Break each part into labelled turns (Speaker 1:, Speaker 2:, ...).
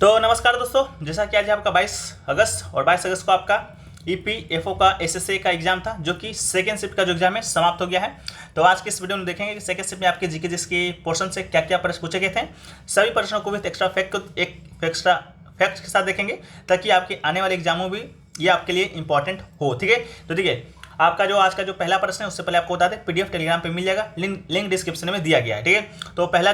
Speaker 1: तो नमस्कार दोस्तों, जैसा कि आज आपका 22 अगस्त और 22 अगस्त को आपका ईपीएफओ का एसएससी का एग्जाम था, जो कि सेकेंड शिफ्ट का जो एग्जाम है समाप्त हो गया है। तो आज के इस वीडियो में देखेंगे कि सेकेंड शिफ्ट में आपके जीके जिसके पोर्शन से क्या क्या प्रश्न पूछे गए थे। सभी प्रश्नों को भी एक्स्ट्रा फैक्ट के साथ देखेंगे, ताकि आपके आने वाले एग्जामों भी ये आपके लिए इंपॉर्टेंट हो। ठीक है, तो देखिए आपका जो आज का जो पहला प्रश्न है, उससे पहले आपको बता दें पीडीएफ टेलीग्राम पे मिल जाएगा, लिंक डिस्क्रिप्शन में दिया गया है। ठीक है, तो पहला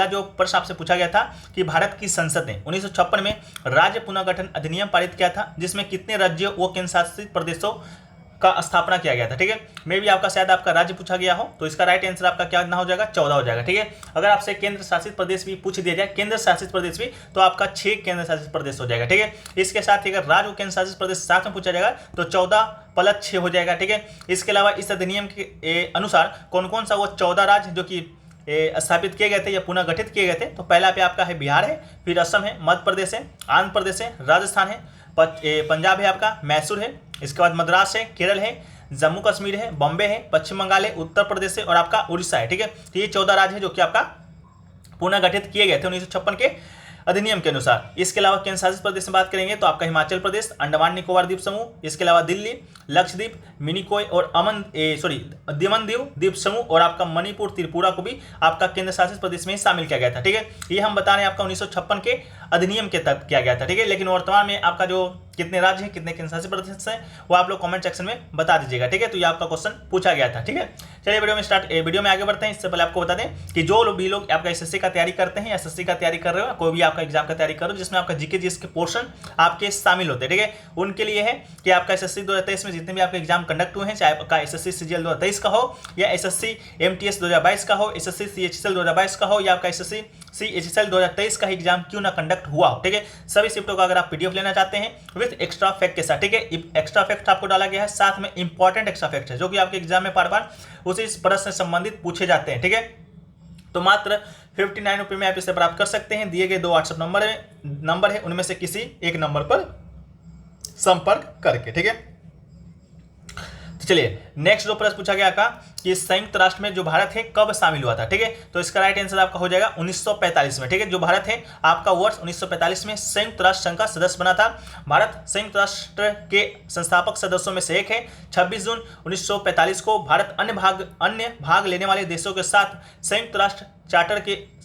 Speaker 1: जो प्रश्न आपसे पूछा गया था कि भारत की संसद ने 1956 में राज्य पुनर्गठन अधिनियम पारित किया था, जिसमें कितने राज्यों व केंद्र शासित प्रदेशों का स्थापना किया गया था। ठीक है, मे भी आपका शायद आपका राज्य पूछा गया हो, तो इसका राइट आंसर आपका क्या हो जाएगा, 14 हो जाएगा। ठीक है, अगर आपसे केंद्र शासित प्रदेश भी पूछ दिया जाए, केंद्र शासित प्रदेश भी, तो आपका 6 केंद्र शासित प्रदेश हो जाएगा। ठीक है, इसके साथ ही अगर राज्य और केंद्र शासित प्रदेश साथ में पूछा जाएगा तो 14 + 6 हो जाएगा। ठीक है, इसके अलावा इस अधिनियम के अनुसार कौन कौन सा वो 14 राज्य जो कि स्थापित किए गए थे या पुनः गठित किए गए थे, तो पहला पे आपका है बिहार है, फिर असम है, मध्य प्रदेश है, आंध्र प्रदेश है, राजस्थान है, पंजाब है, आपका मैसूर है, इसके बाद मद्रास है, केरल है, जम्मू कश्मीर है, बॉम्बे है, पश्चिम बंगाल है, उत्तर प्रदेश है और आपका उड़ीसा है। ठीक है, तो ये 14 राज्य है जो कि आपका पुनः गठित किए गए थे 1956 के अधिनियम के अनुसार। इसके अलावा केंद्र शासित प्रदेश में बात करेंगे तो आपका हिमाचल प्रदेश, अंडमान निकोबार द्वीप समूह, इसके अलावा दिल्ली, लक्षद्वीप, मिनिकॉय और दमन दीव द्वीप समूह और आपका मणिपुर, त्रिपुरा को भी आपका केंद्र शासित प्रदेश में शामिल किया गया था। ठीक है, ये हम बता रहे हैं आपका 1956 के अधिनियम के तहत किया गया था। ठीक है, लेकिन वर्तमान में आपका जो कितने राज्य हैं, कितने केंद्र शासित प्रदेश हैं, वो आप लोग कमेंट सेक्शन में बता दीजिएगा। ठीक है, तो ये आपका क्वेश्चन पूछा गया था। ठीक है, चलिए वीडियो में आगे बढ़ते हैं। इससे पहले आपको बता दें कि जो भी लोग आपका एसएससी का तैयारी करते हैं, एसएससी का तैयारी कर रहे हो, कोई भी आपका एग्जाम का तैयारी करो जिसमें आपका जीके जिसके पोर्शन आपके शामिल होते हैं, ठीक है, उनके लिए है कि आपका एसएससी 2023 में जितने भी आपके एग्जाम कंडक्ट हुए हैं, चाहे आपका एसएससी सीजीएल 2023 का हो या एसएससी एमटीएस 2022 का हो, एसएससी सीएचएसएल 2022 का हो या आपका एसएससी सीएचएसएल 2023 का एग्जाम क्यों ना कंडक्ट हुआ हो। ठीक है, सभी शिफ्टों का अगर आप पीडीएफ लेना चाहते हैं विद एक्स्ट्रा फैक्ट के साथ, ठीक है, एक्स्ट्रा फैक्ट आपको डाला गया है, साथ में इंपॉर्टेंट एक्स्ट्रा फैक्ट है जो कि आपके एग्जाम में बार बार उसी प्रश्न से संबंधित पूछे जाते हैं। ठीक है, तो मात्र 59 रुपये में आप इसे प्राप्त कर सकते हैं। दिए गए 2 व्हाट्सएप नंबर है, उनमें से किसी एक नंबर पर संपर्क करके। ठीक है, तो चलिए नेक्स्ट जो प्रश्न पूछा गया था कि संयुक्त राष्ट्र में जो भारत है कब शामिल हुआ था। ठीक है, तो इसका राइट आंसर आपका हो जाएगा 1945 में। ठीक है, जो भारत है आपका वर्ष 1945 में संयुक्त राष्ट्र संघ का सदस्य बना था। भारत संयुक्त राष्ट्र के संस्थापक सदस्यों में से एक है। 26 जून 1945 को भारत अन्य भाग लेने वाले देशों के साथ संयुक्त राष्ट्र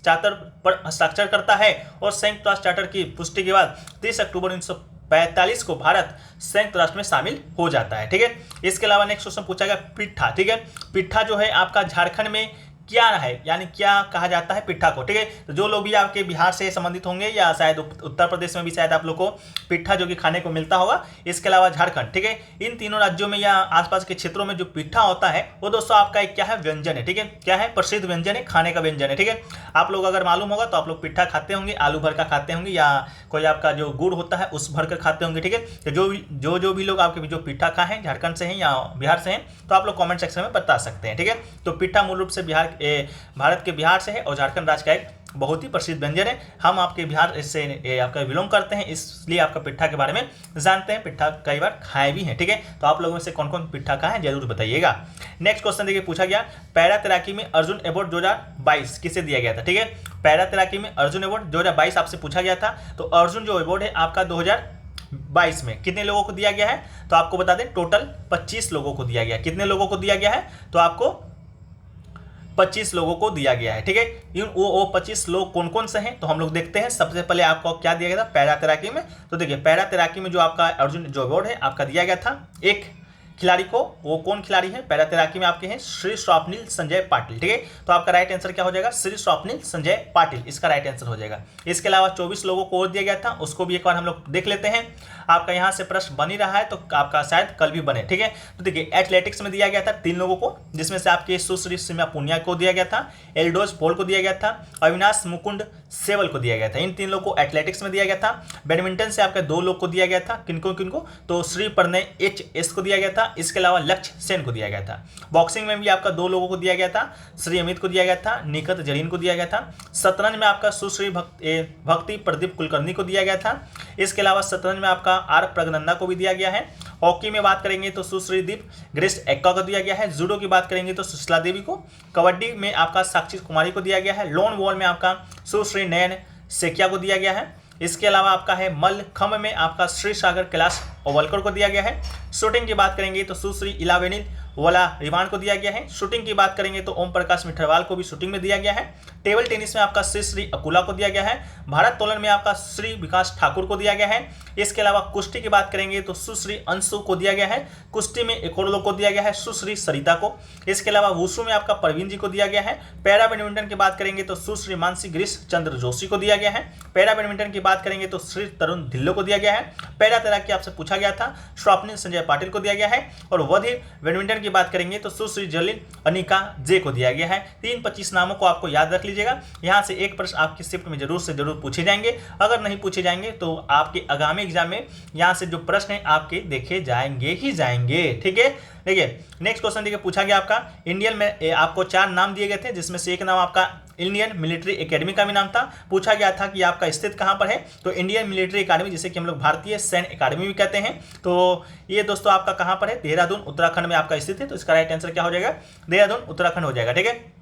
Speaker 1: चार्टर पर हस्ताक्षर करता है और संयुक्त राष्ट्र चार्टर की पुष्टि के बाद 30 अक्टूबर 1945 को भारत संयुक्त राष्ट्र में शामिल हो जाता है। ठीक है, इसके अलावा नेक्स्ट क्वेश्चन पूछा गया पिट्ठा। ठीक है, पिट्ठा जो है आपका झारखंड में क्या है, यानी क्या कहा जाता है पिट्ठा को। ठीक है, तो जो लोग भी आपके बिहार से संबंधित होंगे या शायद उत्तर प्रदेश में भी शायद आप लोग को पिट्ठा जो कि खाने को मिलता होगा, इसके अलावा झारखंड, ठीक है, इन तीनों राज्यों में या आसपास के क्षेत्रों में जो पिट्ठा होता है वो दोस्तों आपका एक क्या है, व्यंजन है। ठीक है, क्या है, प्रसिद्ध व्यंजन है, खाने का व्यंजन है। ठीक है, आप लोग अगर मालूम होगा तो आप लोग पिट्ठा खाते होंगे, आलू भर का खाते होंगे या कोई आपका जो गुड़ होता है उस भर कर खाते होंगे। ठीक है, तो जो भी लोग आपके जो पिट्ठा खाए हैं झारखंड से हैं या बिहार से हैं, तो आप लोग कॉमेंट सेक्शन में बता सकते हैं। ठीक है, तो पिट्ठा मूल रूप से भारत के बिहार से है और झारखंड राज्य का एक बहुत ही प्रसिद्ध व्यंजन है। हम आपके बिहार से आपका बिलोंग करते हैं, इसलिए आपका पिट्ठा के बारे में जानते हैं। पिट्ठा कई बार खाए भी हैं। ठीक है, तो आप लोगों में से कौन कौन पिट्ठा खाए हैं जरूर बताइएगा। नेक्स्ट क्वेश्चन देखिए पूछा गया पैरा तैराकी में अर्जुन अवार्ड 2022 किसे दिया गया था। ठीक है, पैरा तैराकी में अर्जुन अवार्ड 2022 आपसे पूछा गया था। तो अर्जुन जो अवार्ड है आपका 2022 में कितने लोगों को दिया गया है, तो आपको बता दें टोटल 25 लोगों को दिया गया। कितने लोगों को दिया गया है, तो आपको 25 लोगों को दिया गया है। ठीक है, वो 25 लोग कौन कौन से हैं, तो हम लोग देखते हैं। सबसे पहले आपको क्या दिया गया था पैरा तैराकी में, तो देखिए पैरा तैराकी में जो आपका अर्जुन जो अवार्ड है आपका दिया गया था एक खिलाड़ी को। वो कौन खिलाड़ी है, पैरा तैराकी में आपके हैं श्री स्वप्निल संजय पाटिल। ठीक है, तो आपका राइट आंसर क्या हो जाएगा, श्री स्वप्निल संजय पाटिल, इसका राइट आंसर हो जाएगा। इसके अलावा 24 लोगों को और दिया गया था, उसको भी एक बार हम लोग देख लेते हैं। आपका यहाँ से प्रश्न बन ही रहा है तो आपका शायद कल भी बने। ठीक है, तो देखिए एथलेटिक्स में दिया गया था 3 लोगों को, जिसमें से आपके सुश्री सीमा पुनिया को दिया गया था, एल्डोज पॉल को दिया गया था, अविनाश मुकुंद सेवल को दिया गया था। इन 3 लोगों को एथलेटिक्स में दिया गया था। बैडमिंटन से आपके 2 लोग को दिया गया था, किनको किनको, तो श्री प्रणय HS को दिया गया था। इसके अलावा लक्ष्य सेन को दिया गया था। बॉक्सिंग में भी आपका 2 लोगों को दिया गया था, श्री अमित को दिया गया था, निकत जरीन को दिया गया था। शतरंज में आपका सुश्री भक्ति प्रदीप कुलकर्णी को दिया गया था। इसके अलावा शतरंज में आपका R प्रगनंदा को भी दिया गया है। हॉकी में बात करेंगे तो सुश्री दीप ग्रेस एक्का को दिया गया है। जूडो की बात करेंगे तो सुशीला देवी को। कबड्डी में आपका साक्षी कुमारी को दिया गया है। लॉन वॉल में आपका सुश्री नयन सेकिया को दिया गया है। इसके अलावा आपका है मल्लखंभ में आपका श्री सागर कैलाश ओवलकर को दिया गया है। शूटिंग की बात करेंगे तो सुश्री इलावेनिल वाला रिवान को दिया गया है। शूटिंग की बात करेंगे तो ओम प्रकाश मिठरवाल को भी शूटिंग में दिया गया है। टेबल टेनिस में आपका श्री अकुला को दिया गया है। भारोत्तोलन में आपका श्री विकास ठाकुर को दिया गया है। इसके अलावा कुश्ती की बात करेंगे तो सुश्री अंशु को दिया गया है। कुश्ती में एक और लोग को दिया गया है, सुश्री सरिता को। इसके अलावा वुशु में आपका परवीन जी को दिया गया है। पैरा बैडमिंटन की बात करेंगे तो सुश्री मानसी गिरीश चंद्र जोशी को दिया गया है। पैरा बैडमिंटन की बात करेंगे तो श्री तरुण ढिल्लो को दिया गया है। पैरा तैराकी आपसे पूछा गया था, स्वप्निल संजय पाटिल को दिया गया है। और वधिर बैडमिंटन की बात करेंगे तो सुश्री जलिल अनिका जे को दिया गया है। 3-25 नामों को आपको याद रख लीजिएगा। यहाँ से एक प्रश्न आपकी शिफ्ट में जरूर से जरूर पूछे जाएंगे। अगर नहीं पूछे जाएंगे तो आपके आगामी एग्जाम में यहाँ से जो प्रश्न है आपके देखे जाएंगे ही जाएंगे। ठीक है, देखिए नेक्स्ट क्वेश्चन देखिए पूछा गया आपका इंडियन में आपको 4 नाम दिए गए थे, जिसमें से एक नाम आपका इंडियन मिलिट्री एकेडमी का भी नाम था। पूछा गया था कि आपका स्थित कहाँ पर है, तो इंडियन मिलिट्री एकेडमी जिसे कि हम लोग भारतीय सैन्य एकेडमी भी कहते हैं, तो ये दोस्तों आपका कहाँ पर है, देहरादून उत्तराखंड में आपका स्थित है। तो इसका राइट आंसर क्या हो जाएगा, देहरादून उत्तराखंड हो जाएगा। ठीक है,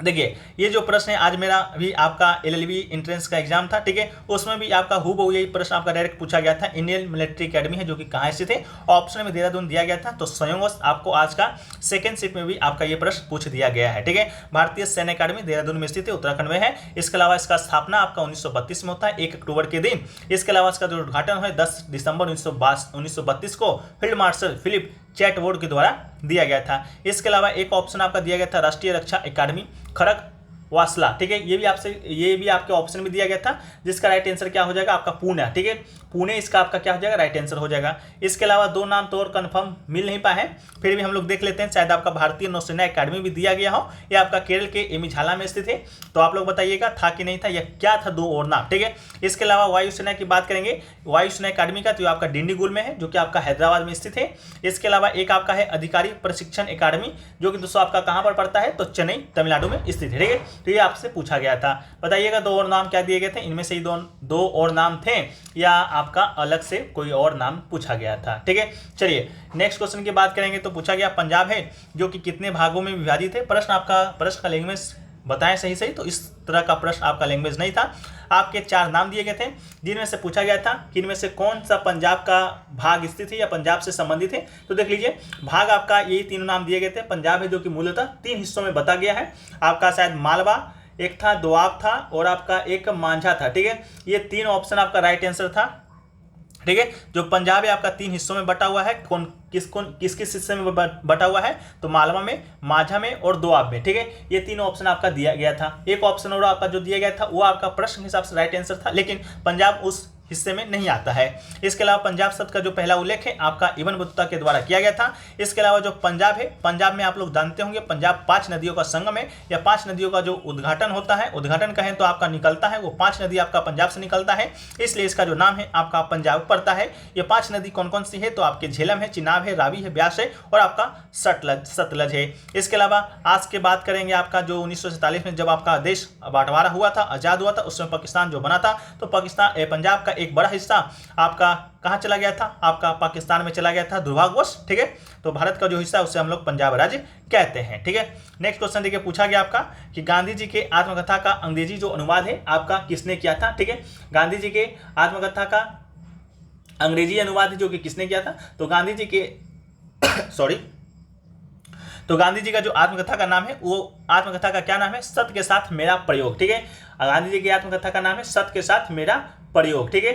Speaker 1: देखिए ये जो प्रश्न है आज मेरा भी आपका एलएलबी एंट्रेंस का एग्जाम था। ठीक है, उसमें भी आपका हूबहू यही प्रश्न आपका डायरेक्ट पूछा गया था। इंडियन मिलिट्री एकेडमी है जो कि कहाँ स्थित है, ऑप्शन में देहरादून दिया गया था। तो संयोगवश आपको आज का सेकंड शिफ्ट में भी आपका ये प्रश्न पूछ दिया गया है। ठीक है, भारतीय सैन्य अकादमी देहरादून में स्थित है, उत्तराखंड में है। इसके अलावा इसका स्थापना आपका 1932 में होता है, 1 अक्टूबर के दिन। इसके अलावा इसका जो उद्घाटन है 10 दिसंबर 1932 को फील्ड मार्शल फिलिप चैटवुड के द्वारा दिया गया था। इसके अलावा एक ऑप्शन आपका दिया गया था राष्ट्रीय रक्षा अकादमी खड़ग वासला। ठीक है, ये भी आपके ऑप्शन में दिया गया था, जिसका राइट आंसर क्या हो जाएगा आपका पुणे। ठीक है, पुणे इसका आपका क्या हो जाएगा, राइट आंसर हो जाएगा। इसके अलावा 2 नाम तो और कंफर्म मिल नहीं पाए हैं, फिर भी हम लोग देख लेते हैं, शायद आपका भारतीय नौसेना अकादमी भी दिया गया हो, या आपका केरल के एमी झाला में स्थित है। तो आप लोग बताइएगा था कि नहीं था, या क्या था 2 और नाम। ठीक है, इसके अलावा वायुसेना की बात करेंगे, वायुसेना अकादमी का तो आपका डिंडीगुल में है, जो कि आपका हैदराबाद में स्थित है। इसके अलावा एक आपका है अधिकारी प्रशिक्षण अकादमी, जो कि दोस्तों आपका कहाँ पर पड़ता है, तो चेन्नई तमिलनाडु में स्थित है। ठीक है, तो ये आपसे पूछा गया था। बताइएगा 2 और नाम क्या दिए गए थे, इनमें से ही 2 और नाम थे, या आपका अलग से कोई और नाम पूछा गया था। ठीक है, चलिए नेक्स्ट क्वेश्चन की बात करेंगे तो पूछा गया पंजाब है जो कि कितने भागों में विभाजित है। प्रश्न का लैंग्वेज बताएं सही, तो इस तरह का प्रश्न आपका लैंग्वेज नहीं था। आपके 4 नाम दिए गए थे, जिनमें से पूछा गया था कि इनमें से कौन सा पंजाब का भाग स्थित है या पंजाब से संबंधित है। तो देख लीजिए भाग आपका यही 3 नाम दिए गए थे। पंजाब है जो कि मूलतः 3 हिस्सों में बता गया है। आपका शायद मालवा एक था, दोआब था, और आपका एक मांझा था। ठीक है, ये 3 ऑप्शन आपका राइट आंसर था। ठीक है, जो पंजाब है आपका 3 हिस्सों में बटा हुआ है। किस हिस्से में बटा हुआ है, तो मालवा में, माझा में और दोआब में। ठीक है, ये 3 ऑप्शन आपका दिया गया था। एक ऑप्शन और आपका जो दिया गया था वो आपका प्रश्न के हिसाब से राइट आंसर था, लेकिन पंजाब उस हिस्से में नहीं आता है। इसके अलावा पंजाब शब्द का जो पहला उल्लेख है आपका इब्न बतूता के द्वारा किया गया था। इसके अलावा जो पंजाब है, पंजाब में आप लोग जानते होंगे पंजाब 5 नदियों का संगम है, या 5 नदियों का जो उद्घाटन होता है, उद्घाटन कहें तो आपका निकलता है, वो 5 नदी आपका पंजाब से निकलता है, इसलिए इसका जो नाम है आपका पंजाब पड़ता है। ये 5 नदी कौन कौन सी है, तो आपके झेलम है, चिनाब है, रावी है, ब्यास है, और आपका सतलज है। इसके अलावा आज के बात करेंगे आपका जो 1947 में जब आपका देश बंटवारा हुआ था, आज़ाद हुआ था, उस समय पाकिस्तान जो बना था, तो पंजाब का एक बड़ा हिस्सा आपका कहाँ चला गया था, आपका पाकिस्तान में चला गया था दुर्भाग्यवश। ठीक है, तो भारत का जो हिस्सा है उसे हम लोग पंजाब राज्य कहते हैं। ठीक है, नेक्स्ट क्वेश्चन देखिए पूछा गया आपका कि गांधी जी के आत्मकथा का अंग्रेजी जो अनुवाद है आपका किसने किया था। ठीक है, गांधी जी के आत्मकथा का अंग्रेजी अनुवाद जो कि किसने किया था, तो गांधी जी के तो गांधी जी का जो आत्मकथा का नाम है, वो आत्मकथा का क्या नाम है, सत्य के साथ मेरा प्रयोग। ठीक है, गांधी जी की आत्मकथा का नाम है सत्य के साथ मेरा प्रयोग। ठीक है,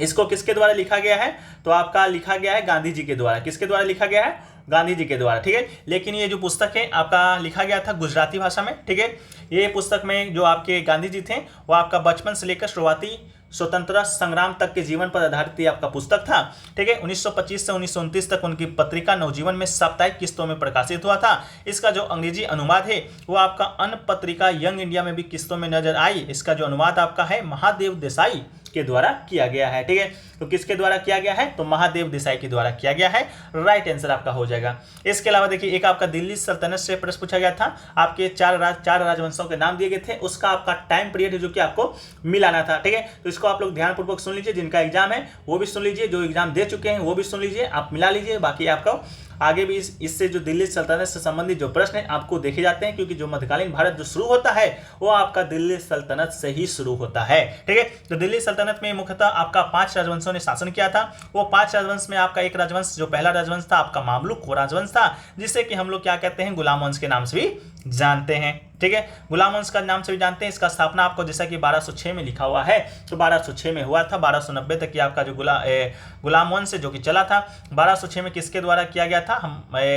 Speaker 1: इसको किसके द्वारा लिखा गया है, तो आपका लिखा गया है गांधी जी के द्वारा। किसके द्वारा लिखा गया है, गांधी जी के द्वारा। ठीक है, लेकिन ये जो पुस्तक है आपका लिखा गया था गुजराती भाषा में। ठीक है, ये पुस्तक में जो आपके गांधी जी थे वो आपका बचपन से लेकर शुरुआती स्वतंत्रता संग्राम तक के जीवन पर आधारित आपका पुस्तक था। ठीक है, 1925 से 1929 तक उनकी पत्रिका नवजीवन में साप्ताहिक किस्तों में प्रकाशित हुआ था। इसका जो अंग्रेजी अनुवाद है वो आपका अन्य पत्रिका यंग इंडिया में भी किस्तों में नजर आई। इसका जो अनुवाद आपका है महादेव देसाई के द्वारा किया गया है। ठीक है, तो किसके द्वारा किया गया है, तो महादेव देसाई के द्वारा किया गया है। राइट आंसर आपका हो जाएगा। इसके अलावा देखिए एक आपका दिल्ली सल्तनत से प्रश्न पूछा गया था, आपके 4 राजवंशों के नाम दिए गए थे, उसका आपका टाइम पीरियड है जो कि आपको मिलाना था। ठीक है, तो इसको आप लोग ध्यानपूर्वक सुन लीजिए, जिनका एग्जाम है वो भी सुन लीजिए, जो एग्जाम दे चुके हैं वो भी सुन लीजिए, आप मिला लीजिए, बाकी आपका आगे भी इससे जो दिल्ली सल्तनत से संबंधित जो प्रश्न है आपको देखे जाते हैं, क्योंकि जो मध्यकालीन भारत जो शुरू होता है वो आपका दिल्ली सल्तनत से ही शुरू होता है। ठीक है, तो दिल्ली सल्तनत में मुख्यतः आपका 5 राजवंशों ने शासन किया था। वो 5 राजवंश में आपका एक राजवंश जो पहला राजवंश था आपका मामलुक वो राजवंश था, जिसे कि हम लोग क्या कहते हैं, गुलाम वंश के नाम से भी जानते हैं। ठीक है, गुलाम वंश का नाम से भी जानते हैं। इसका स्थापना आपको जैसा कि 1206 में लिखा हुआ है, तो 1206 में हुआ था। 1290 तक की आपका जो गुलाम वंश जो कि चला था। 1206 में किसके द्वारा किया गया था,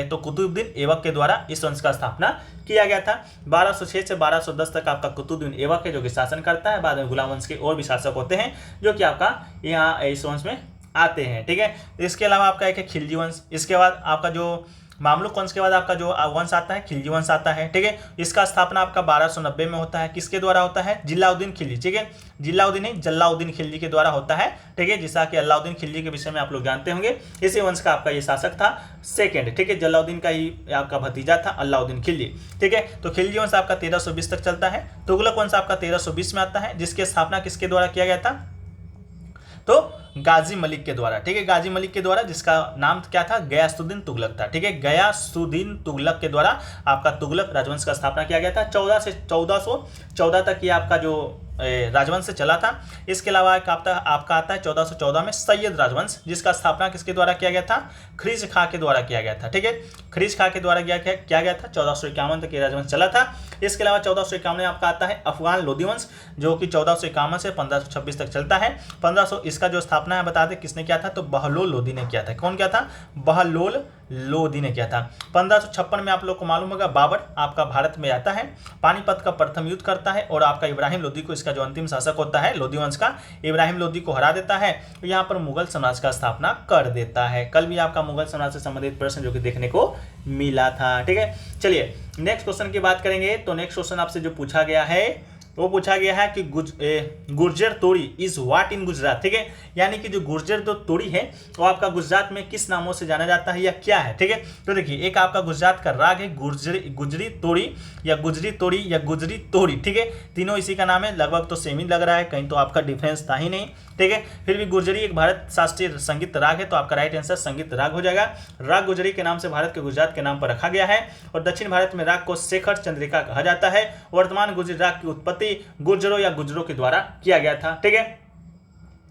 Speaker 1: तो कुतुबुद्दीन ऐबक के द्वारा इस वंश का स्थापना किया गया था। 1206 से 1210 तक आपका कुतुबुद्दीन ऐबक है जो कि शासन करता है। बाद में गुलाम वंश के और भी शासक होते हैं जो कि आपका यहाँ इस वंश में आते हैं। ठीक है, इसके अलावा आपका एक है खिलजी वंश। इसके बाद आपका जो मामलुक वंश के बाद आपका जो वंश आता है खिलजी वंश आता है। ठीक है, इसका स्थापना आपका 1290 में होता है। किसके द्वारा होता है, जिलाउद्दीन खिलजी। ठीक है, जिलाउद्दीन नहीं, जलाउद्दीन खिलजी के द्वारा होता है। ठीक है, जैसा कि अलाउद्दीन खिलजी के विषय में आप लोग जानते होंगे। इसी वंश का आपका ये शासक था सेकेंड। ठीक है, जलाउद्दीन का ही आपका भतीजा था अलाउद्दीन खिलजी। ठीक है, तो खिलजी वंश आपका 1320 तक चलता है। तुगलक वंश आपका 1320 में आता है, जिसकी स्थापना किसके द्वारा किया गया था, तो गाजी मलिक के द्वारा। ठीक है, गाजी मलिक के द्वारा, जिसका नाम क्या था, गयासुद्दीन तुगलक था। ठीक है, गयासुद्दीन तुगलक के द्वारा आपका तुगलक राजवंश का स्थापना किया गया था। 14 से 1414 तक ये आपका जो राजवंश से चला था। इसके अलावा आपका आता है 1414 में सैयद राजवंश, जिसका स्थापना किसके द्वारा किया गया था, खरीज खां के द्वारा किया गया था। ठीक है, खरीज खां के द्वारा किया गया था। 1451 तक ये राजवंश चला था। इसके अलावा 1451 में आपका आता है अफगान लोदी वंश, जो कि 1451 से 1526 तक चलता है। 1500 इसका जो स्थापना है बता दें किसने किया था, तो बहलोल लोदी ने किया था। कौन किया था, बहलोल लोदी ने किया था। 1556 में आप लोग को मालूम होगा बाबर आपका भारत में आता है, पानीपत का प्रथम युद्ध करता है और आपका इब्राहिम लोदी को, इसका जो अंतिम शासक होता है लोदी वंश का, इब्राहिम लोदी को हरा देता है। तो यहाँ पर मुगल साम्राज्य का स्थापना कर देता है। कल भी आपका मुगल साम्राज्य से संबंधित प्रश्न जो कि देखने को मिला था। ठीक है, चलिए नेक्स्ट क्वेश्चन की बात करेंगे। तो नेक्स्ट क्वेश्चन आपसे जो पूछा गया है वो पूछा गया है कि गुर्जर तोड़ी इज व्हाट इन गुजरात। ठीक है, यानी कि जो गुर्जर जो तोड़ी है वो आपका गुजरात में किस नामों से जाना जाता है या क्या है। ठीक है, तो देखिए एक आपका गुजरात का राग है गुजरी तोड़ी या गुजरी तोड़ी या गुजरी तोड़ी। ठीक है, तीनों इसी का नाम है, लगभग तो सेम ही लग रहा है, कहीं तो आपका डिफरेंस था ही नहीं। ठीक है, फिर भी गुर्जरी एक भारत शास्त्रीय संगीत राग है, तो आपका राइट आंसर संगीत राग हो जाएगा। राग गुजरी के नाम से भारत के गुजरात के नाम पर रखा गया है और दक्षिण भारत में राग को शेखर चंद्रिका कहा जाता है। वर्तमान गुजरी राग की उत्पत्ति गुर्जरों या गुजरों के द्वारा किया गया था। ठीक है,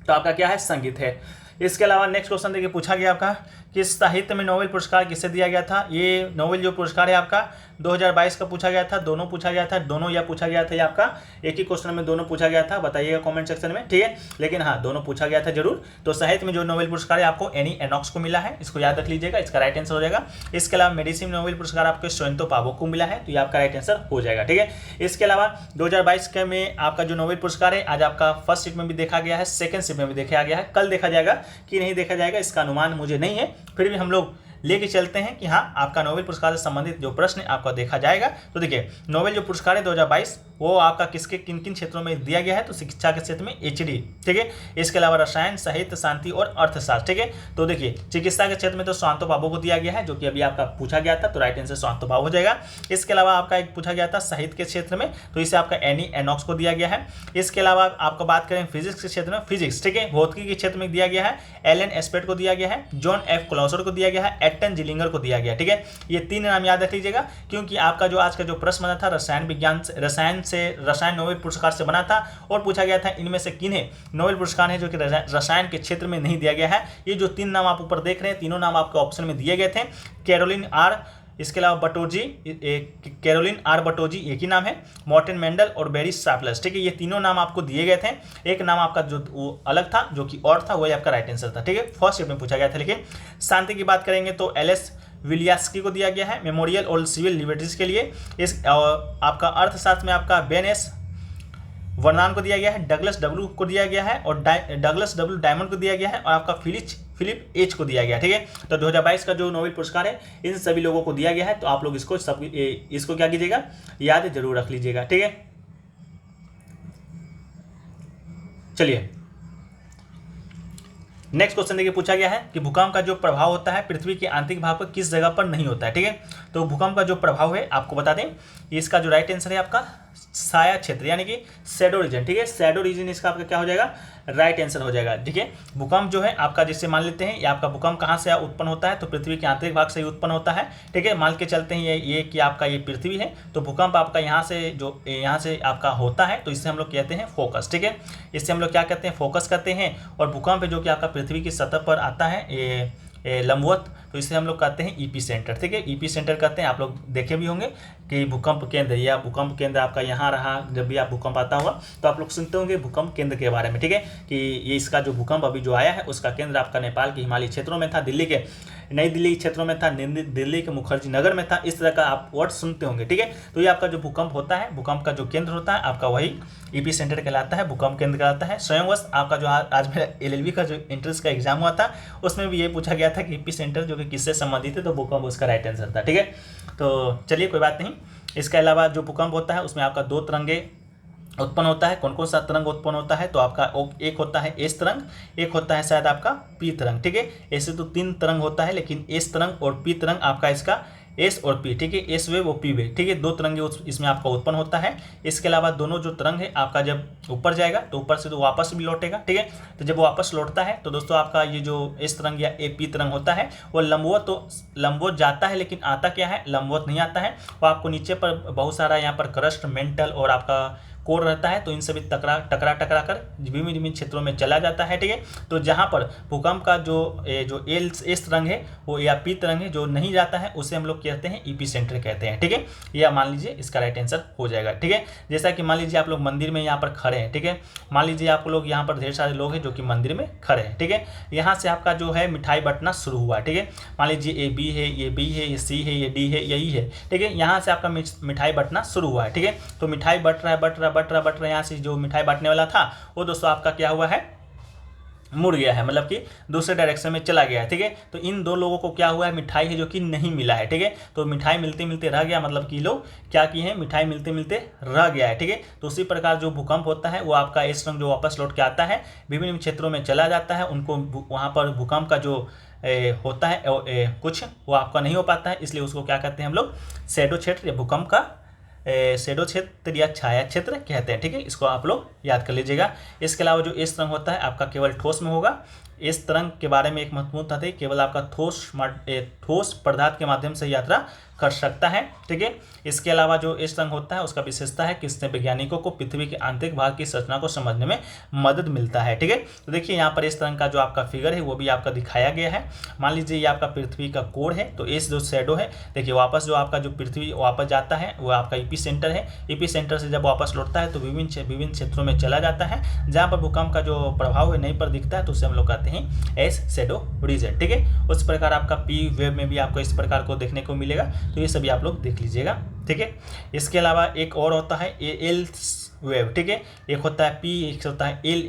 Speaker 1: तो आपका क्या है, संगीत है। इसके अलावा नेक्स्ट क्वेश्चन देखिए पूछा गया आपका कि साहित्य में नोबेल पुरस्कार किसे दिया गया था। ये नोबेल जो पुरस्कार है आपका 2022 का पूछा गया था, दोनों पूछा गया था, दोनों या पूछा गया था, या आपका एक ही क्वेश्चन में दोनों पूछा गया था, बताइएगा कमेंट सेक्शन में। ठीक है, लेकिन हाँ दोनों पूछा गया था जरूर। तो साहित्य में जो नोबेल पुरस्कार है आपको एनी एनॉक्स को मिला है, इसको याद रख लीजिएगा, इसका राइट आंसर हो जाएगा। इसके अलावा मेडिसिन नोबेल पुरस्कार आपको स्वयंतो पावो को मिला है, तो ये आपका राइट आंसर हो जाएगा। ठीक है, इसके अलावा 2022 के में आपका जो नोबेल पुरस्कार है आज आपका फर्स्ट शिफ्ट में भी देखा गया है, सेकंड शिफ्ट में भी देखा गया है, कल देखा जाएगा कि नहीं देखा जाएगा इसका अनुमान मुझे नहीं है, फिर भी हम लोग लेके चलते हैं कि हाँ आपका नोबेल पुरस्कार से संबंधित जो प्रश्न आपका देखा जाएगा। तो देखिए नोबेल जो पुरस्कार है 2022 वो आपका किसके किन किन क्षेत्रों में दिया गया है, तो शिक्षा के क्षेत्र में एचडी। ठीक है, इसके अलावा रसायन, साहित्य, शांति और अर्थशास्त्र। ठीक है, तो देखिए चिकित्सा के क्षेत्र में तो स्वांतो पाबो को दिया गया है, जो कि अभी आपका पूछा गया था, तो राइट आंसर स्वांतो पाबो हो जाएगा। इसके अलावा आपका एक पूछा गया था साहित्य के क्षेत्र में, तो इसे आपका एनी एनॉक्स को दिया गया है। इसके अलावा आपको बात करें फिजिक्स के क्षेत्र में, फिजिक्स ठीक है भौतिकी के क्षेत्र में दिया गया है, एलन एस्पेट को दिया गया है, जॉन एफ क्लॉसर को दिया गया है, एटन जिलिंगर को दिया गया। ठीक है, ये तीन नाम याद रख लीजिएगा, क्योंकि आपका जो आज का जो प्रश्न बना था रसायन विज्ञान रसायन नोबेल पुरस्कार से बना था और पूछा गया था इनमें से किन्हें नोबेल पुरस्कार है जो कि रसायन के क्षेत्र में नहीं दिया गया है। ये जो तीन नाम आप ऊपर देख रहे हैं तीनों नाम आपके ऑप्शन में दिए गए थे, कैरोलिन आर, इसके अलावा बटोजी, कैरोलिन आर बटोजी एक ही नाम है, मॉर्टिन मेंडल और बेरी शार्पलेस। ठीक है, ये तीनों नाम आपको दिए गए थे, एक नाम आपका जो वो अलग था जो कि और था वही आपका राइट आंसर था। ठीक है, फर्स्ट शिफ्ट में पूछा गया था। लेकिन शांति की बात करेंगे तो एलएस विलियम्स को दिया गया है मेमोरियल और सिविल लिबर्टीज के लिए। इस आपका अर्थशास्त्र में आपका बेन एस वर्नान को दिया गया है, डगलस डब्ल्यू को दिया गया है और डगलस डब्ल्यू डायमंड को दिया गया है और आपका फिलिप एच को दिया गया। ठीक है, तो 2022 का जो नोबेल पुरस्कार है इन सभी लोगों को दिया गया है, तो आप लोग इसको क्या कीजिएगा, याद जरूर रख लीजिएगा। ठीक है, चलिए नेक्स्ट क्वेश्चन देखिए पूछा गया है कि भूकंप का जो प्रभाव होता है पृथ्वी के आंतरिक भाग पर किस जगह पर नहीं होता है। ठीक है, तो भूकंप का जो प्रभाव है आपको बता दें, इसका जो राइट आंसर है आपका छाया क्षेत्र यानी कि शैडो रीजन, ठीक है। शैडो रीजन इसका आपका क्या हो जाएगा, राइट आंसर हो जाएगा, ठीक है। भूकंप जो है आपका, जैसे मान लेते हैं ये आपका भूकंप कहाँ से उत्पन्न होता है, तो पृथ्वी के आंतरिक भाग से ही उत्पन्न होता है, ठीक है। मान के चलते हैं ये कि आपका ये पृथ्वी है, तो भूकंप आपका यहाँ से जो यहाँ से आपका होता है, तो इससे हम लोग कहते हैं फोकस, ठीक है। इससे हम लोग क्या कहते हैं, फोकस करते हैं। और भूकंप है जो कि आपका पृथ्वी की सतह पर आता है ये लंबवत, तो इसे हम लोग कहते हैं ईपी सेंटर, ठीक है। ईपी सेंटर कहते हैं, आप लोग देखे भी होंगे कि भूकंप केंद्र या भूकंप केंद्र आपका यहाँ रहा। जब भी आप भूकंप आता होगा तो आप लोग सुनते होंगे भूकंप केंद्र के बारे में, ठीक है, कि ये इसका जो भूकंप अभी जो आया है उसका केंद्र आपका नेपाल के हिमालयी क्षेत्रों में था, दिल्ली के नई दिल्ली क्षेत्रों में था, दिल्ली के मुखर्जी नगर में था। इस तरह का आप वर्ड सुनते होंगे, ठीक है। तो ये आपका जो भूकंप होता है, भूकंप का जो केंद्र होता है आपका वही ईपी सेंटर कहलाता है, भूकंप केंद्र कहलाता है। स्वयंवश आपका जो आज मेरा एलएलबी का जो एंट्रेंस का एग्जाम हुआ था उसमें भी ये पूछा गया था कि ईपी सेंटर जो कि किससे संबंधित है, तो भूकंप उसका राइट आंसर था, ठीक है। तो चलिए कोई बात नहीं। इसके अलावा जो भूकंप होता है उसमें आपका 2 तरंगे उत्पन्न होता है। कौन कौन सा तरंग उत्पन्न होता है, तो आपका एक होता है एस तरंग, एक होता है शायद आपका पी तरंग, ठीक है। ऐसे तो 3 तरंग होता है, लेकिन एस तरंग और पी तरंग आपका इसका एस और पी, ठीक है, एस वेव और पी वेव, ठीक है, 2 तरंगे इसमें आपका उत्पन्न होता है। इसके अलावा दोनों जो तरंग है आपका जब ऊपर जाएगा तो ऊपर से तो वापस भी लौटेगा, ठीक है। तो जब वापस लौटता है तो दोस्तों आपका ये जो एस तरंग या ए पी तरंग होता है वो लंबवत, तो लंबवत जाता है, लेकिन आता क्या है, लंबवत नहीं आता है। वो आपको नीचे पर बहुत सारा यहाँ पर क्रस्ट, मेंटल और आपका कोर रहता है, तो इन सभी टकरा कर विभिन्न क्षेत्रों में चला जाता है, ठीक है। तो जहाँ पर भूकंप का जो एस तरंग है वो या पी तरंग है जो नहीं जाता है उसे हम लोग कहते हैं ईपी सेंटर कहते हैं, ठीक है। या मान लीजिए इसका राइट आंसर हो जाएगा, ठीक है। जैसा कि मान लीजिए आप लोग मंदिर में यहाँ पर खड़े हैं, ठीक है। मान लीजिए आप लोग यहाँ पर ढेर सारे लोग हैं जो कि मंदिर में खड़े हैं, ठीक है। यहाँ से आपका जो है मिठाई बंटना शुरू हुआ, ठीक है। मान लीजिए ये बी है, ये बी है, ये सी है, ये डी है, यही है, ठीक है। यहाँ से आपका मिठाई बंटना शुरू हुआ है, ठीक है। तो मिठाई बट रहा है, यहाँ से जो मिठाई बांटने वाला था वो दोस्तों आपका क्या हुआ है, मुड़ गया है, मतलब कि दूसरे डायरेक्शन में चला गया है, ठीक है। तो इन 2 लोगों को क्या हुआ है, मिठाई है जो कि नहीं मिला है, ठीक है। तो मिठाई मिलते मिलते रह गया, मतलब कि लोग क्या किए हैं, मिठाई मिलते मिलते रह गया है, ठीक है। तो उसी प्रकार जो भूकंप होता है वो आपका एस तरंग जो वापस लौट के आता है विभिन्न क्षेत्रों में चला जाता है, उनको वहाँ पर भूकंप का जो होता है कुछ वो आपका नहीं हो पाता है, इसलिए उसको क्या कहते हैं हम लोग, शैडो क्षेत्र या भूकंप का शैडो क्षेत्र या छाया क्षेत्र कहते हैं, ठीक है। इसको आप लोग याद कर लीजिएगा। इसके अलावा जो एस तरंग होता है आपका केवल ठोस में होगा। इस तरंग के बारे में एक महत्वपूर्ण तथ्य केवल आपका ठोस पदार्थ के माध्यम से यात्रा कर सकता है, ठीक है। इसके अलावा जो इस तरंग होता है उसका विशेषता है कि इससे वैज्ञानिकों को पृथ्वी के आंतरिक भाग की संरचना को समझने में मदद मिलता है, ठीक है। तो देखिए यहाँ पर इस तरंग का जो आपका फिगर है वो भी आपका दिखाया गया है। मान लीजिए ये आपका पृथ्वी का कोर है, तो इस जो शैडो है, देखिए वापस जो आपका जो पृथ्वी वापस जाता है वो आपका ईपी सेंटर है। ईपी सेंटर से जब वापस लौटता है तो विभिन्न क्षेत्रों में चला जाता है, जहाँ पर भूकंप का जो प्रभाव है नहीं पर दिखता है, तो उसे हम लोग कहते हैं एस शैडो रीजन, ठीक है। उस प्रकार आपका पी वेव में भी आपको इस प्रकार को देखने को मिलेगा, तो ये सभी आप लोग देख लीजिएगा, ठीक है। इसके अलावा एक और होता है एल वेव, ठीक है। एक होता है पी, एक होता है एल,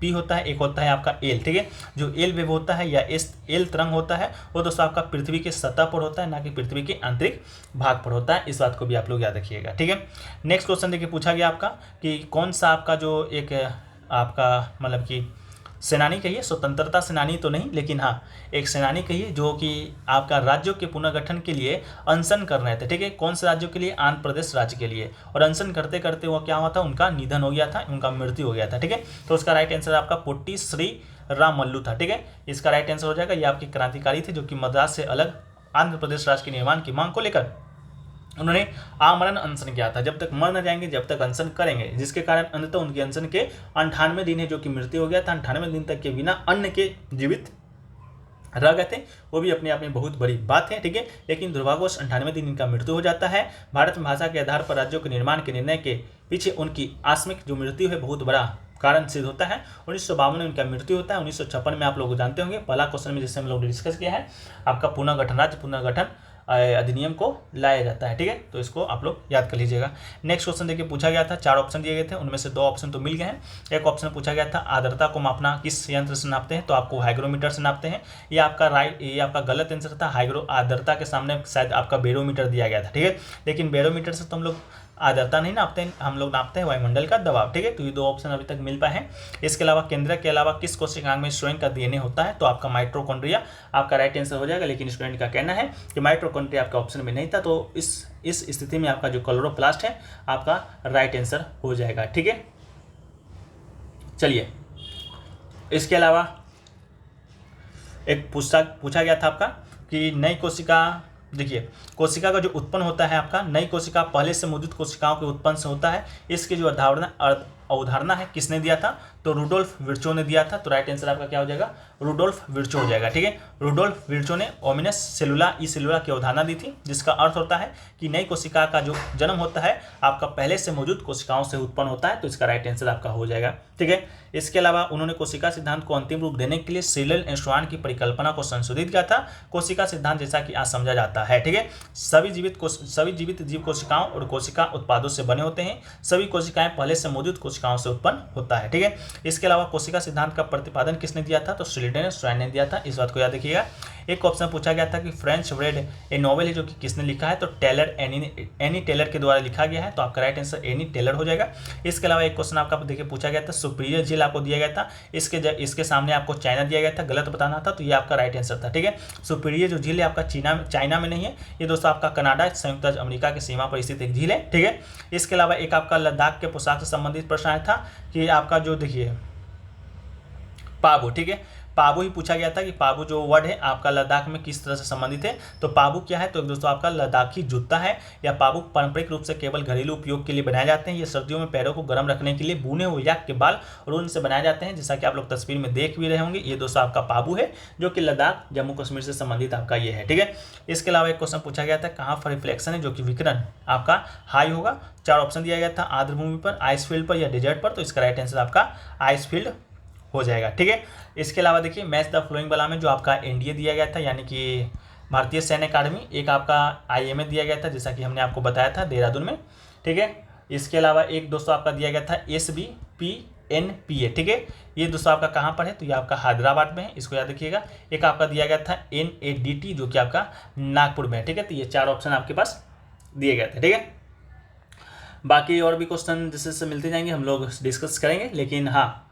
Speaker 1: पी होता है, एक होता है आपका एल, ठीक है। जो एल वेव होता है या एल तरंग होता है वो दोस्तों आपका पृथ्वी के सतह पर होता है, ना कि पृथ्वी के आंतरिक भाग पर होता है। इस बात को भी आप लोग याद रखिएगा, ठीक है। नेक्स्ट क्वेश्चन देखिए पूछा गया आपका कि कौन सा आपका जो एक आपका मतलब कि सेनानी कहिए, स्वतंत्रता सेनानी तो नहीं, लेकिन हाँ एक सेनानी कहिए जो कि आपका राज्यों के पुनर्गठन के लिए अनशन कर रहे थे, ठीक है। कौन से राज्यों के लिए, आंध्र प्रदेश राज्य के लिए। और अनशन करते करते वो क्या हुआ था, उनका निधन हो गया था, उनका मृत्यु हो गया था, ठीक है। तो उसका राइट आंसर आपका पोट्टी श्री रामल्लू था, ठीक है। इसका राइट आंसर हो जाएगा। ये आपके क्रांतिकारी थे जो कि मद्रास से अलग आंध्र प्रदेश राज्य के निर्माण की मांग को लेकर उन्होंने आमरण अनशन किया था। जब तक मर न जाएंगे जब तक अनशन करेंगे, जिसके कारण अंततः उनके अनशन के 98 दिन है जो कि मृत्यु हो गया था। 98 दिन तक के बिना अन्न के जीवित रह गए थे, वो भी अपने आप में बहुत बड़ी बात है, ठीक है। लेकिन दुर्भाग्यवश 98 दिन इनका मृत्यु हो जाता है। भारत में भाषा के आधार पर राज्यों के निर्माण के निर्णय के पीछे उनकी आकस्मिक जो मृत्यु है बहुत बड़ा कारण सिद्ध होता है। 1952 में उनका मृत्यु होता है। 1956 में आप लोग जानते होंगे, पहला क्वेश्चन में जैसे हम लोग डिस्कस किया है, आपका पुनर्गठन, राज्य पुनर्गठन अधिनियम को लाया जाता है, ठीक है। तो इसको आप लोग याद कर लीजिएगा। नेक्स्ट क्वेश्चन देखिए पूछा गया था, 4 ऑप्शन दिए गए थे, उनमें से 2 ऑप्शन तो मिल गए हैं। एक ऑप्शन पूछा गया था आर्द्रता को मापना किस यंत्र से नापते हैं, तो आपको हाइग्रोमीटर से नापते हैं। ये आपका गलत आंसर था। आर्द्रता के सामने शायद आपका बैरोमीटर दिया गया था, ठीक है। लेकिन बैरोमीटर से तो हम लोग आर्द्रता नहीं नापते हैं, हम लोग नापते हैं वायुमंडल का दबाव। ठीक है, तो ये 2 ऑप्शन अभी तक मिल पाए हैं। इसके अलावा केंद्रक के अलावा किस कोशिकांग में स्वयं का डीएनए होता है, तो आपका माइटोकॉन्ड्रिया आपका राइट आंसर हो जाएगा। लेकिन स्टूडेंट का कहना है कि माइटोकॉन्ड्रिया आपका ऑप्शन में नहीं था, तो इस स्थिति में आपका जो क्लोरोप्लास्ट है आपका राइट आंसर हो जाएगा। ठीक है, चलिए इसके अलावा एक पूछा गया था आपका कि नई कोशिका, देखिए कोशिका का जो उत्पन्न होता है आपका, नई कोशिका पहले से मौजूद कोशिकाओं के उत्पन्न से होता है। इसकी जो अवधारणा है किसने दिया था, तो रुडोल्फ विर्चो ने दिया था। तो राइट आंसर आपका क्या हो जाएगा, रुडोल्फ विर्चो हो जाएगा। ठीक है, रुडोल्फ विर्चो ने ओमिनस सेलुला ई सेलुला की अवधारणा दी थी, जिसका अर्थ होता है कि नई कोशिका का जो जन्म होता है आपका पहले से मौजूद कोशिकाओं से उत्पन्न होता है। तो इसका राइट आंसर आपका हो जाएगा। ठीक है, इसके अलावा उन्होंने कोशिका सिद्धांत को अंतिम रूप देने के लिए सिरिल एस्ट्रॉन की परिकल्पना को संशोधित किया था। कोशिका सिद्धांत जैसा कि आज समझा जाता है, ठीक है, सभी जीवित जीव कोशिकाओं और कोशिका उत्पादों से बने होते हैं। सभी कोशिकाएं पहले से मौजूद कोशिकाओं से उत्पन्न होता है। ठीक है, इसके अलावा कोशिका सिद्धांत का प्रतिपादन किसने दिया था, तो श्लिटर स्वाइन ने दिया था। इस बात को याद रखिएगा। एक ऑप्शन पूछा गया था कि फ्रेंच ब्रेड ए नॉवेल है जो कि किसने लिखा है, तो टेलर एनी टेलर के द्वारा लिखा गया है। तो आपका राइट आंसर एनी टेलर हो जाएगा। इसके अलावा एक क्वेश्चन आपका देखिए पूछा गया था, सुपीरियर झील आपको दिया गया था, इसके सामने आपको चाइना दिया गया था, गलत बताना था, तो ये आपका राइट आंसर था। ठीक है, सुपीरियर जो झील है आपका चाइना में नहीं है, ये दोस्तों आपका कनाडा संयुक्त राज्य अमेरिका की सीमा पर स्थित एक झील है। ठीक है, इसके अलावा एक आपका लद्दाख के पोशाक से संबंधित प्रश्न आया था कि आपका जो देखिए पाबू, ठीक है, पाबू ही पूछा गया था कि पाबू जो वर्ड है आपका लद्दाख में किस तरह से संबंधित है। तो पाबू क्या है, तो दोस्तों आपका लद्दाखी जूता है, या पाबू पारंपरिक रूप से केवल घरेलू उपयोग के लिए बनाए जाते हैं। ये सर्दियों में पैरों को गर्म रखने के लिए बुने हुए याक के बाल और ऊन से बनाए जाते हैं, जैसा कि आप लोग तस्वीर में देख भी रहे होंगे। ये दोस्तों आपका पाबू है जो कि लद्दाख जम्मू कश्मीर से संबंधित आपका ये है। ठीक है, इसके अलावा एक क्वेश्चन पूछा गया था कहाँ पर रिफ्लेक्शन है जो कि विकिरण आपका हाई होगा। 4 ऑप्शन दिया गया था, आर्द्र भूमि पर, आइस फील्ड पर या डेजर्ट पर। तो इसका राइट आंसर आपका आइस फील्ड हो जाएगा। ठीक है, इसके अलावा देखिए मैच द फ्लोइंग वाला में जो आपका एनडीए दिया गया था, यानी कि भारतीय सैन्य अकादमी, एक आपका आईएमए दिया गया था, जैसा कि हमने आपको बताया था देहरादून में। ठीक है, इसके अलावा एक दोस्तों आपका दिया गया था SBPNPA। ठीक है, ये दोस्तों आपका कहाँ पर है, तो ये आपका हैदराबाद में है, इसको याद रखिएगा। एक आपका दिया गया था NADT जो कि आपका नागपुर में है। ठीक है, तो ये 4 ऑप्शन आपके पास दिए गए थे। ठीक है, बाकी और भी क्वेश्चन जैसे मिलते जाएंगे हम लोग डिस्कस करेंगे, लेकिन हाँ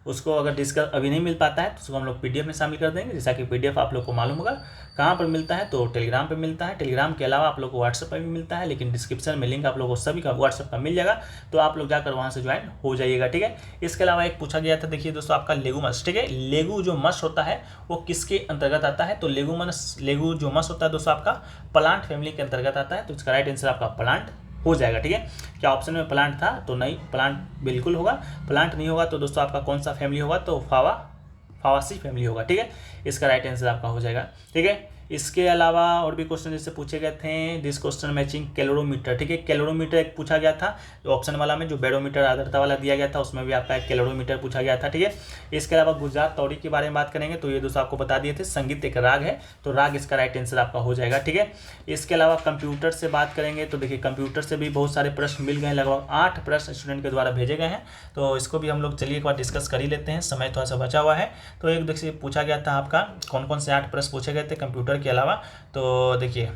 Speaker 1: उसको अगर डिस्कस अभी नहीं मिल पाता है तो उसको हम लोग PDF में शामिल कर देंगे। जैसा कि PDF आप लोग को मालूम होगा कहाँ पर मिलता है, तो टेलीग्राम पे मिलता है। टेलीग्राम के अलावा आप लोग को व्हाट्सएप पर भी मिलता है, लेकिन डिस्क्रिप्शन में लिंक आप लोगों को सभी का व्हाट्सएप का मिल जाएगा, तो आप लोग जाकर वहाँ से ज्वाइन हो जाइएगा। ठीक है, इसके अलावा एक पूछा गया था, देखिए दोस्तों आपका लेगुमस, ठीक है, लेगू जो मस होता है वो किसके अंतर्गत आता है, तो लेगू जो मस होता है दोस्तों आपका प्लांट फैमिली के अंतर्गत आता है। तो इसका राइट आंसर आपका प्लांट हो जाएगा। ठीक है, क्या ऑप्शन में प्लांट था, तो नहीं, प्लांट बिल्कुल होगा। प्लांट नहीं होगा तो दोस्तों आपका कौन सा फैमिली होगा, तो फावासी फैमिली होगा। ठीक है, इसका राइट आंसर आपका हो जाएगा। ठीक है, इसके अलावा और भी क्वेश्चन जैसे पूछे गए थे, दिस क्वेश्चन मैचिंग कैलोरीमीटर। ठीक है, कैलोरीमीटर एक पूछा गया था ऑप्शन वाला में, जो बैरोमीटर आर्द्रता वाला दिया गया था उसमें भी आपका एक कैलोरीमीटर पूछा गया था। ठीक है, इसके अलावा गुजरात तौरी के बारे में बात करेंगे, तो ये दोस्तों आपको बता दिए थे, संगीत एक राग है, तो राग इसका राइट आंसर आपका हो जाएगा। ठीक है, इसके अलावा कंप्यूटर से बात करेंगे, तो देखिए कंप्यूटर से भी बहुत सारे प्रश्न मिल गए, लगभग 8 प्रश्न स्टूडेंट के द्वारा भेजे गए हैं, तो इसको भी हम लोग चलिए एक बार डिस्कस कर ही लेते हैं, समय थोड़ा सा बचा हुआ है। तो एक देखिए पूछा गया था आपका कौन कौन से 8 प्रश्न पूछे गए थे कंप्यूटर के अलावा, तो देखिए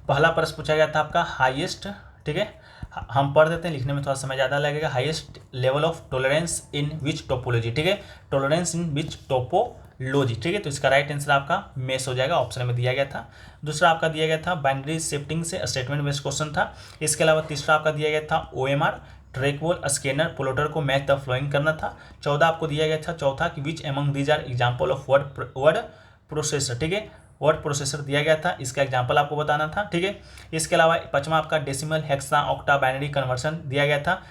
Speaker 1: पहला प्रश्न पूछा गया था आपका हाईएस्ट, ठीक है, हम पढ़ देते हैं, लिखने में थोड़ा समय ज़्यादा लगेगा। Highest level of tolerance in which topology, ठीक है, टॉलरेंस इन विच टोपोलॉजी। ठीक है, तो इसका राइट आंसर आपका मेस हो जाएगा, ऑप्शन में दिया गया था। दूसरा आपका दिया गया था बाइनरी शिफ्टिंग से स्टेटमेंट बेस्ड क्वेश्चन था। इसके अलावा तीसरा आपका दिया गया था OMR ट्रैकबॉल स्कैनर प्लॉटर को मैच द फ्लोइंग करना था। 14 आपको दिया गया था चौथा कि which among these are example of word processor. ठीक है, वर्ड प्रोसेसर दिया गया था, इसका एग्जाम्पल आपको बताना था। ठीक है, इसके अलावा 5वां आपका decimal hexa octa binary conversion दिया गया था।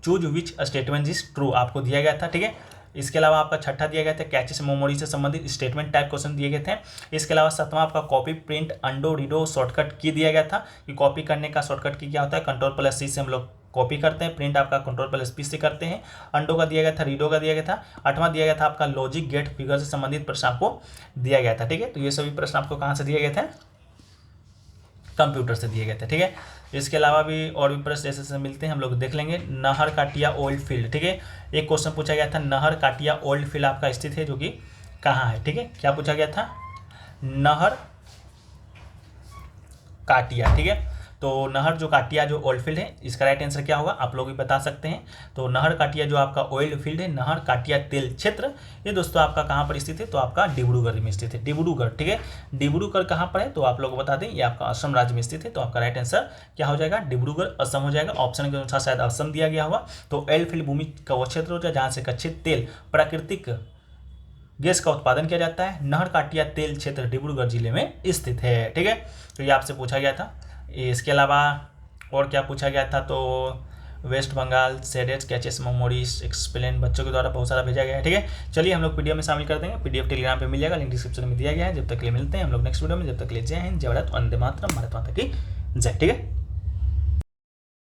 Speaker 1: Choose which statement is true आपको दिया गया था। ठीक है, इसके अलावा आपका 6ठा दिया गया था कैचेस मेमोरी से संबंधित स्टेटमेंट टाइप क्वेश्चन दिए गए थे। इसके अलावा 7वां आपका कॉपी प्रिंट अंडो रीडो शॉर्टकट की दिया गया था कि कॉपी करने का शॉर्टकट की क्या होता है, Ctrl+C से हम लोग कॉपी करते हैं, प्रिंट आपका Ctrl+P से करते हैं, अंडो का दिया गया था, रीडो का दिया गया था। 8वां दिया गया था आपका लॉजिक गेट फिगर से संबंधित प्रश्न आपको दिया गया था। ठीक है, तो ये सभी प्रश्न आपको कहाँ से दिए गए थे, कंप्यूटर से दिए गए थे। ठीक है, इसके अलावा भी और भी प्रश्न जैसे मिलते हैं हम लोग देख लेंगे। नहर काटिया ओल्ड फील्ड, ठीक है, एक क्वेश्चन पूछा गया था, नहर काटिया ओल्ड फील्ड आपका स्थित है जो कि कहाँ है। ठीक है, क्या पूछा गया था, नहर काटिया, ठीक है। तो नहर जो काटिया जो ऑयल फील्ड है, इसका राइट आंसर क्या होगा आप लोग भी बता सकते हैं। तो नहर काटिया जो आपका ऑयल फील्ड है, नहर काटिया तेल क्षेत्र, ये दोस्तों आपका कहाँ पर स्थित है, तो आपका डिब्रूगढ़ में स्थित है, डिब्रूगढ़, ठीक है। डिब्रूगढ़ कहाँ पर है, तो आप लोग बता दें ये आपका असम राज्य में स्थित है। तो आपका राइट आंसर क्या हो जाएगा, डिब्रूगढ़ असम हो जाएगा। ऑप्शन के अनुसार शायद असम दिया गया होगा। तो ऑयल फील्ड भूमि का वो क्षेत्र होता है जहाँ से कच्चे तेल प्राकृतिक गैस का उत्पादन किया जाता है। नहर काटिया तेल क्षेत्र डिब्रूगढ़ जिले में स्थित है, ठीक है। तो ये आपसे पूछा गया था। इसके अलावा और क्या पूछा गया था, तो वेस्ट बंगाल सेडेट्स कैचेस मेमोरीज एक्सप्लेन बच्चों के द्वारा बहुत सारा भेजा गया है, ठीक है। चलिए हम लोग पीडीएफ में शामिल कर देंगे, पीडीएफ टेलीग्राम पे मिल जाएगा, लिंक डिस्क्रिप्शन में दिया गया है। जब तक के लिए मिलते हैं हम लोग नेक्स्ट वीडियो में, जब तक के लिए जय हिंद, जय भारत, वंदे मातरम, भारत माता की जय, ठीक है।